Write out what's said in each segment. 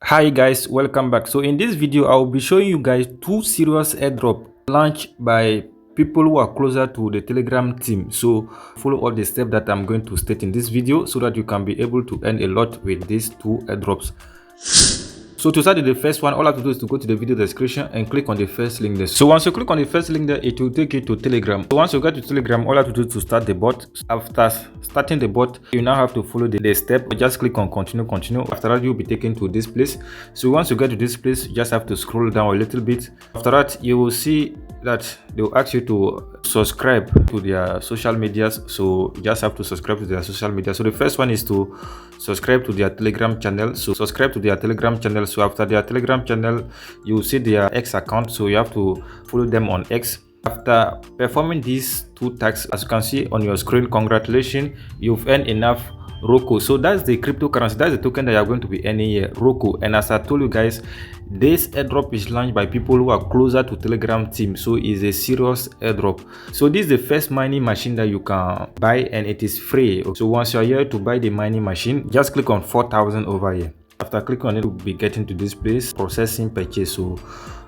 Hi guys, welcome back. So in this video I will be showing you guys two serious airdrop launched by people who are closer to the Telegram team. So follow all the steps that I'm going to state in this video so that you can be able to earn a lot with these two airdrops. So to start with the first one, all I have to do is to go to the video description and click on the first link there. So once you click on the first link there, it will take you to Telegram. So once you get to Telegram, all I have to do is to start the bot. After starting the bot, you now have to follow the step. Just click on continue. After that, you'll be taken to this place. So once you get to this place, you just have to scroll down a little bit. After that, you will see that they will ask you to subscribe to their social medias. So you just have to subscribe to their social media. So the first one is to subscribe to their Telegram channel. So subscribe to their Telegram channel. So after their Telegram channel, you will see their X account. So you have to follow them on X. After performing these two tasks, as you can see on your screen, congratulations, you've earned enough Roko. So that's the cryptocurrency, that's the token that you are going to be earning here, Roko. And as I told you guys, this airdrop is launched by people who are closer to Telegram team, so it's a serious airdrop. So this is the first mining machine that you can buy, and it is free. So once you are here to buy the mining machine, just click on 4,000 over here. After clicking on it, you'll be getting to this place, processing purchase. So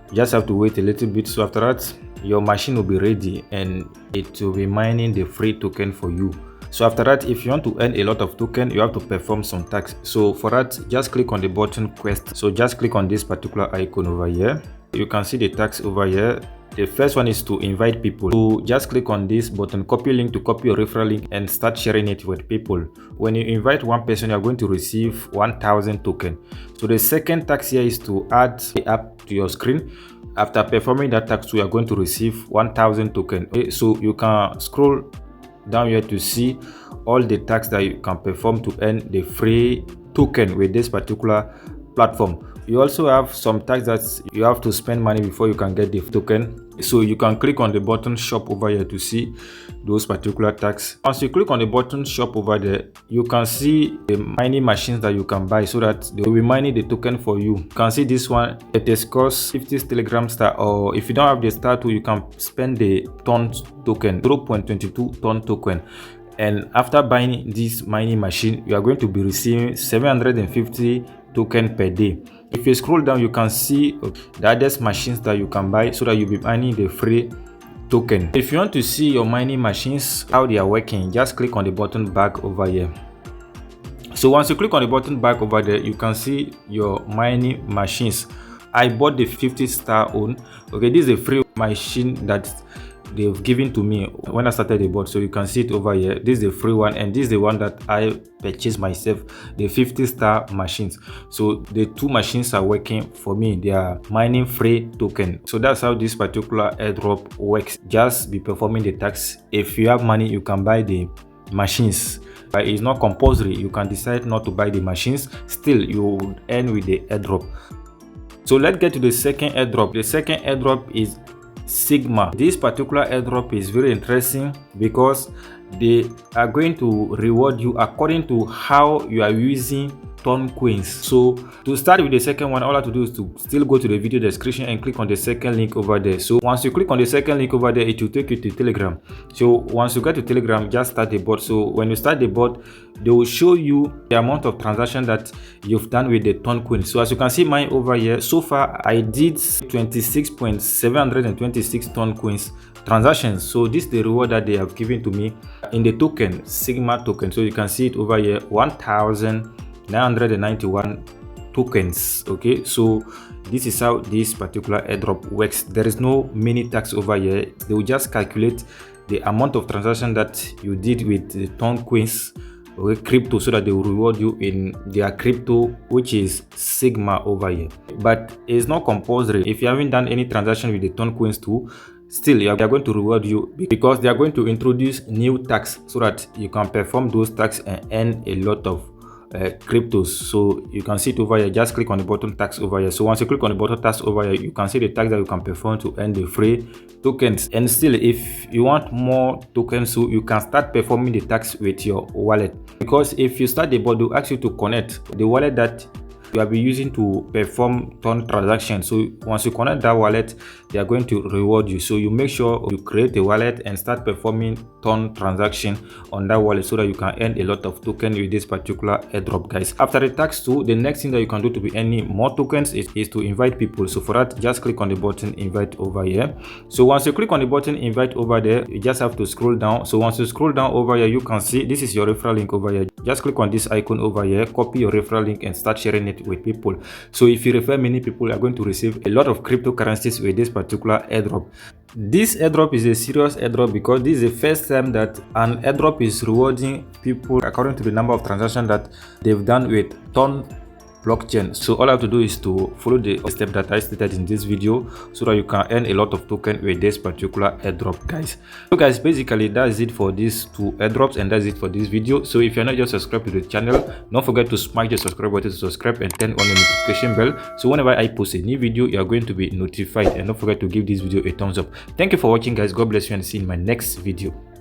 you just have to wait a little bit. So after that, your machine will be ready and it will be mining the free token for you. So after that, if you want to earn a lot of token, you have to perform some tasks. So for that, just click on the button quest. So just click on this particular icon over here. You can see the tasks over here. The first one is to invite people. So just click on this button, copy link to copy your referral link and start sharing it with people. When you invite one person, you're going to receive 1,000 token. So the second task here is to add the app to your screen. After performing that task, you are going to receive 1,000 token. Okay, so you can scroll down here to see all the tasks that you can perform to earn the free token with this particular platform. You also have some tasks that you have to spend money before you can get the token. So you can click on the button shop over here to see those particular tasks. Once you click on the button shop over there, you can see the mining machines that you can buy so that they will be mining the token for you. You can see this one, it is cost 50 Telegram star, or if you don't have the star tool, you can spend the ton token, 0.22 ton token. And after buying this mining machine, you are going to be receiving 750 token per day. If you scroll down, you can see the other machines that you can buy so that you'll be mining the free token. If you want to see your mining machines, how they are working, just click on the button back over here. So once you click on the button back over there, you can see your mining machines. I bought the 50 star own. Okay, this is a free machine that they've given to me when I started the bot. So you can see it over here. This is the free one, and this is the one that I purchased myself, the 50 star machines. So the two machines are working for me. They are mining free token. So that's how this particular airdrop works. Just be performing the tasks. If you have money, you can buy the machines, but it's not compulsory. You can decide not to buy the machines. Still, you will earn with the airdrop. So let's get to the second airdrop. The second airdrop is Sigma. This particular airdrop is very interesting because they are going to reward you according to how you are using ton coins. So to start with the second one, all I have to do is to still go to the video description and click on the second link over there. So once you click on the second link over there, it will take you to Telegram. So once you get to Telegram, just start the bot. So when you start the bot, they will show you the amount of transaction that you've done with the ton coins. So as you can see mine over here, so far I did 26.726 ton coins transactions. So this is the reward that they have given to me in the token, Sigma token. So you can see it over here, 1,991 tokens. Okay, so this is how this particular airdrop works. There is no mini tax over here. They will just calculate the amount of transaction that you did with the ton coins, okay, crypto, so that they will reward you in their crypto, which is Sigma over here. But it's not compulsory. If you haven't done any transaction with the ton coins too, still they are going to reward you because they are going to introduce new tax so that you can perform those tax and earn a lot of cryptos. So you can see it over here. Just click on the button tax over here. So once you click on the button tax over here, you can see the tax that you can perform to earn the free tokens. And still, if you want more tokens, so you can start performing the tax with your wallet, because if you start the bot, they'll ask you to connect the wallet that you will be using to perform ton transactions. So once you connect that wallet, they are going to reward you. So you make sure you create a wallet and start performing ton transaction on that wallet so that you can earn a lot of token with this particular airdrop, guys. After the tax too, the next thing that you can do to be earning more tokens is to invite people. So for that, just click on the button invite over here. So once you click on the button invite over there, you just have to scroll down. So once you scroll down over here, you can see this is your referral link over here. Just click on this icon over here, copy your referral link and start sharing it with people. So if you refer many people, you are going to receive a lot of cryptocurrencies with this particular airdrop. This airdrop is a serious airdrop because this is the first time that an airdrop is rewarding people according to the number of transactions that they've done with ton blockchain. So all I have to do is to follow the step that I stated in this video so that you can earn a lot of token with this particular airdrop, guys. So guys, basically that's it for these two airdrops and that's it for this video. So if you're not just subscribed to the channel, don't forget to smash the subscribe button to subscribe and turn on the notification bell so whenever I post a new video, you are going to be notified. And don't forget to give this video a thumbs up. Thank you for watching, guys. God bless you and see you in my next video.